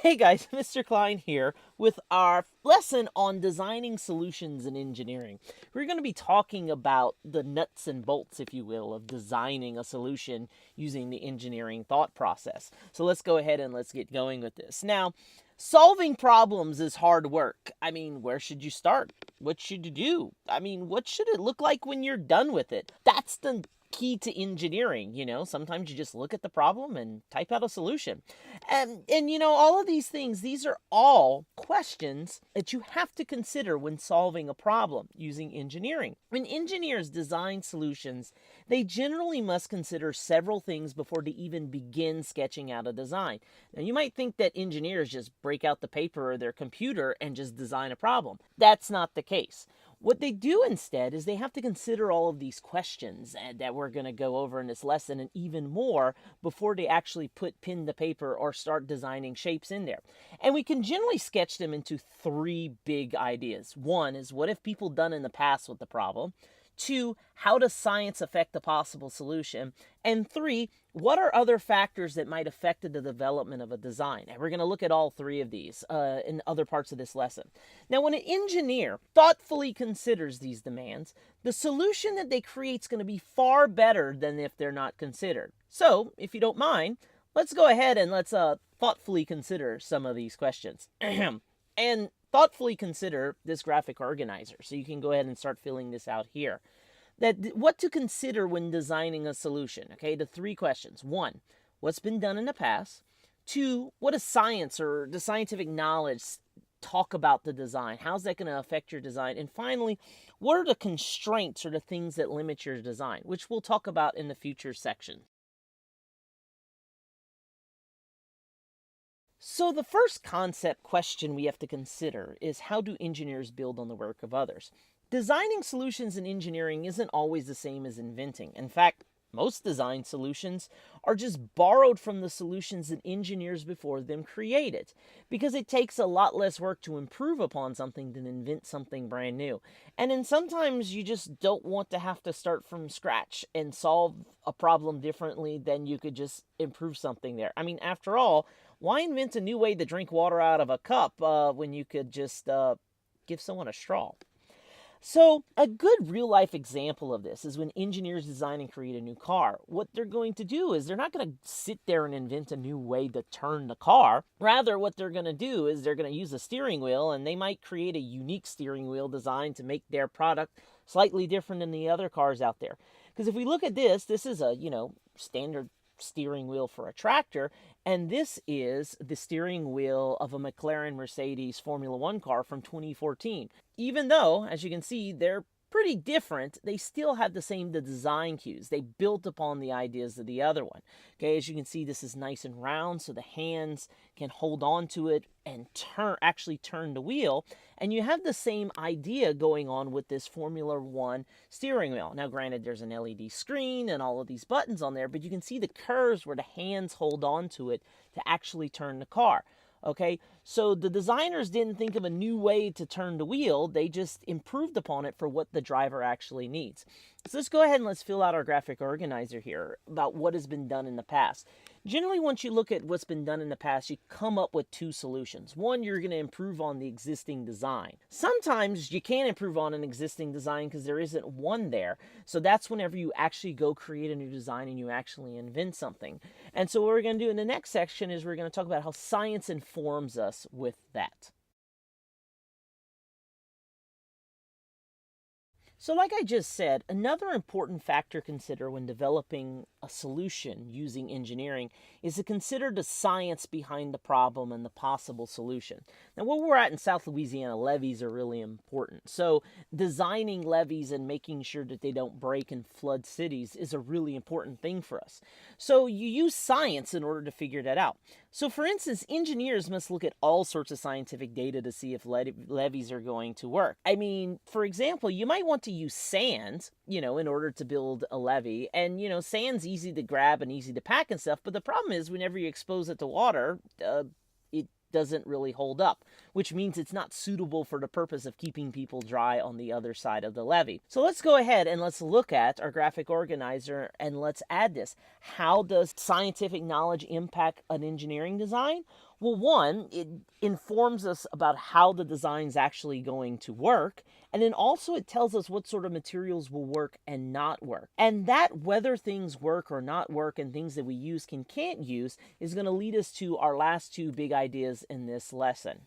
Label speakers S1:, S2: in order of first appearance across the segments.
S1: Hey guys, Mr. Klein here with our lesson on designing solutions in engineering. We're going to be talking about the nuts and bolts, if you will, of designing a solution using the engineering thought process. So let's go ahead and let's get going with this. Now, solving problems is hard work. I mean, where should you start? What should you do? I mean, what should it look like when you're done with it? That's the key to engineering. Sometimes you just look at the problem and type out a solution. And all of these things, these are all questions that you have to consider when solving a problem using engineering. When engineers design solutions, they generally must consider several things before they even begin sketching out a design. Now, you might think that engineers just break out the paper or their computer and just design a problem. That's not the case. What they do instead is they have to consider all of these questions that we're going to go over in this lesson and even more before they actually put pen to paper or start designing shapes in there. And we can generally sketch them into three big ideas. One is, what have people done in the past with the problem? Two, how does science affect the possible solution? And three, what are other factors that might affect the development of a design? And we're going to look at all three of these in other parts of this lesson. Now, when an engineer thoughtfully considers these demands, the solution that they create is going to be far better than if they're not considered. So, if you don't mind, let's go ahead and let's thoughtfully consider some of these questions. And thoughtfully consider this graphic organizer. So you can go ahead and start filling this out here. What to consider when designing a solution. Okay, the three questions. One, what's been done in the past? Two, what does science or the scientific knowledge talk about the design? How's that going to affect your design? And finally, what are the constraints or the things that limit your design, which we'll talk about in the future section. So the first concept question we have to consider is, how do engineers build on the work of others? Designing solutions in engineering isn't always the same as inventing. In fact, most design solutions are just borrowed from the solutions that engineers before them created, because it takes a lot less work to improve upon something than invent something brand new. And then sometimes you just don't want to have to start from scratch and solve a problem differently than you could just improve something there. I mean, after all, why invent a new way to drink water out of a cup when you could just give someone a straw? So, a good real life example of this is when engineers design and create a new car. What they're going to do is they're not going to sit there and invent a new way to turn the car. Rather, what they're going to do is they're going to use a steering wheel, and they might create a unique steering wheel designed to make their product slightly different than the other cars out there. Because if we look at this is a, standard steering wheel for a tractor, and this is the steering wheel of a McLaren Mercedes Formula One car from 2014. Even though, as you can see, they're pretty different, they still have the same design cues. They built upon the ideas of the other one. Okay, as you can see, this is nice and round, so the hands can hold on to it and actually turn the wheel. And you have the same idea going on with this Formula One steering wheel. Now, granted, there's an LED screen and all of these buttons on there, but you can see the curves where the hands hold on to it to actually turn the car. Okay, so the designers didn't think of a new way to turn the wheel. They just improved upon it for what the driver actually needs. So let's go ahead and let's fill out our graphic organizer here about what has been done in the past. Generally, once you look at what's been done in the past, you come up with two solutions. One, you're going to improve on the existing design. Sometimes you can't improve on an existing design because there isn't one there. So that's whenever you actually go create a new design and you actually invent something. And so what we're going to do in the next section is we're going to talk about how science informs us with that. So like I just said, another important factor to consider when developing a solution using engineering is to consider the science behind the problem and the possible solution. Now, where we're at in South Louisiana, levees are really important. So designing levees and making sure that they don't break and flood cities is a really important thing for us. So you use science in order to figure that out. So for instance, engineers must look at all sorts of scientific data to see if levees are going to work. I mean, for example, you might want to use sand, in order to build a levee. And, sand's easy to grab and easy to pack and stuff. But the problem is whenever you expose it to water, it doesn't really hold up, which means it's not suitable for the purpose of keeping people dry on the other side of the levee. So let's go ahead and let's look at our graphic organizer and let's add this. How does scientific knowledge impact an engineering design? Well, one, it informs us about how the design's actually going to work, and then also it tells us what sort of materials will work and not work. And that whether things work or not work and things that we use can't use is going to lead us to our last two big ideas in this lesson.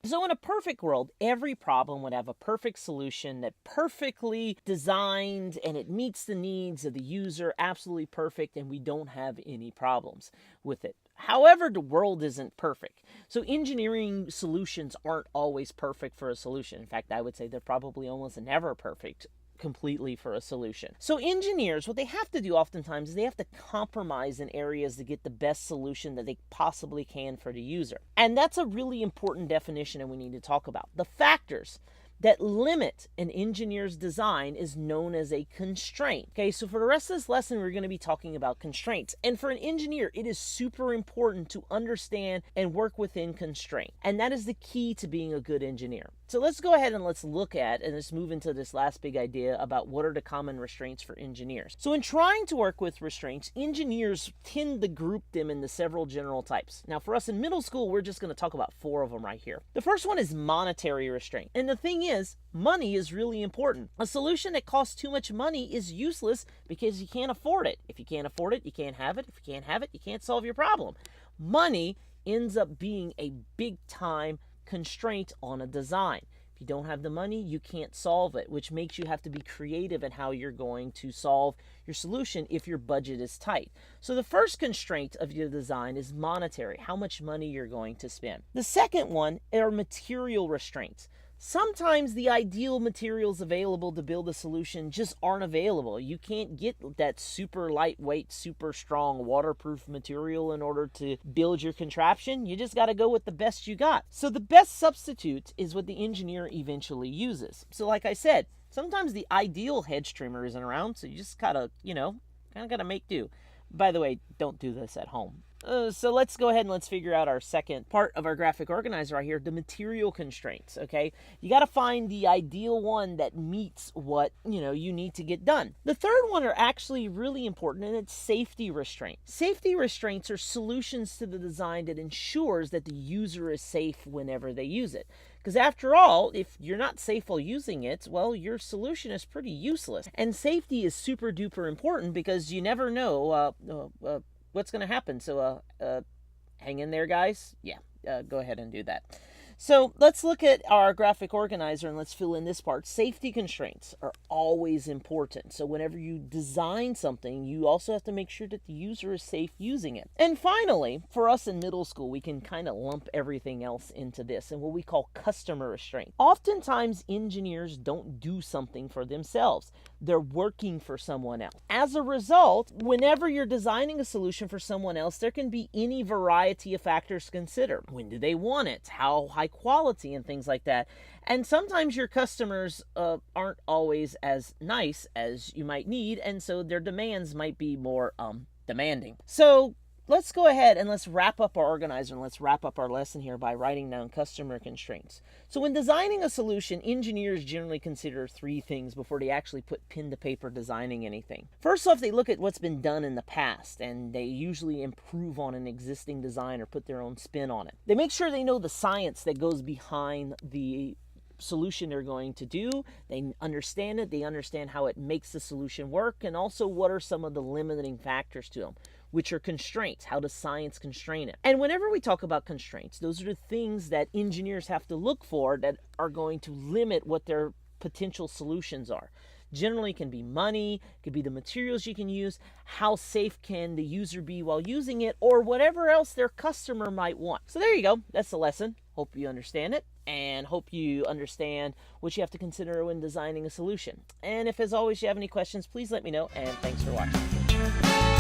S1: So in a perfect world, every problem would have a perfect solution that perfectly designed and it meets the needs of the user, absolutely perfect, and we don't have any problems with it. However, the world isn't perfect. So engineering solutions aren't always perfect for a solution. In fact, I would say they're probably almost never perfect completely for a solution. So engineers, what they have to do oftentimes is they have to compromise in areas to get the best solution that they possibly can for the user. And that's a really important definition that we need to talk about. The factors that limit an engineer's design is known as a constraint. Okay, so for the rest of this lesson, we're going to be talking about constraints. And for an engineer, it is super important to understand and work within constraint. And that is the key to being a good engineer. So let's go ahead and let's look at, and let's move into this last big idea about what are the common restraints for engineers. So in trying to work with restraints, engineers tend to group them into several general types. Now for us in middle school, we're just going to talk about 4 of them right here. The first one is monetary restraint. And the thing is, money is really important. A solution that costs too much money is useless because you can't afford it. If you can't afford it, you can't have it. If you can't have it, you can't solve your problem. Money ends up being a big time constraint on a design. If you don't have the money, you can't solve it, which makes you have to be creative in how you're going to solve your solution if your budget is tight. So the first constraint of your design is monetary, how much money you're going to spend. The second one are material restraints. Sometimes the ideal materials available to build a solution just aren't available. You can't get that super lightweight, super strong, waterproof material in order to build your contraption. You just got to go with the best you got. So the best substitute is what the engineer eventually uses. So like I said, sometimes the ideal hedge trimmer isn't around, so you just gotta, kind of gotta make do. By the way, don't do this at home. So let's go ahead and let's figure out our second part of our graphic organizer right here, the material constraints, okay? You got to find the ideal one that meets what, you need to get done. The third one are actually really important, and it's safety restraints. Safety restraints are solutions to the design that ensures that the user is safe whenever they use it. Because after all, if you're not safe while using it, well, your solution is pretty useless. And safety is super duper important because you never know what's going to happen. So hang in there, guys. Yeah, go ahead and do that. So let's look at our graphic organizer and let's fill in this part. Safety constraints are always important. So whenever you design something, you also have to make sure that the user is safe using it. And finally, for us in middle school, we can kind of lump everything else into this and what we call customer restraint. Oftentimes, engineers don't do something for themselves. They're working for someone else. As a result, whenever you're designing a solution for someone else, there can be any variety of factors to consider. When do they want it? How high quality and things like that. And sometimes your customers aren't always as nice as you might need, and so their demands might be more demanding. So let's go ahead and let's wrap up our organizer and let's wrap up our lesson here by writing down customer constraints. So when designing a solution, engineers generally consider 3 things before they actually put pen to paper designing anything. First off, they look at what's been done in the past, and they usually improve on an existing design or put their own spin on it. They make sure they know the science that goes behind the solution they're going to do. They understand it. They understand how it makes the solution work, and also what are some of the limiting factors to them, which are constraints. How does science constrain it? And whenever we talk about constraints, those are the things that engineers have to look for that are going to limit what their potential solutions are. Generally can be money, could be the materials you can use, how safe can the user be while using it, or whatever else their customer might want. So there you go. That's the lesson. Hope you understand it, and hope you understand what you have to consider when designing a solution. And if, as always, you have any questions, please let me know, and thanks for watching.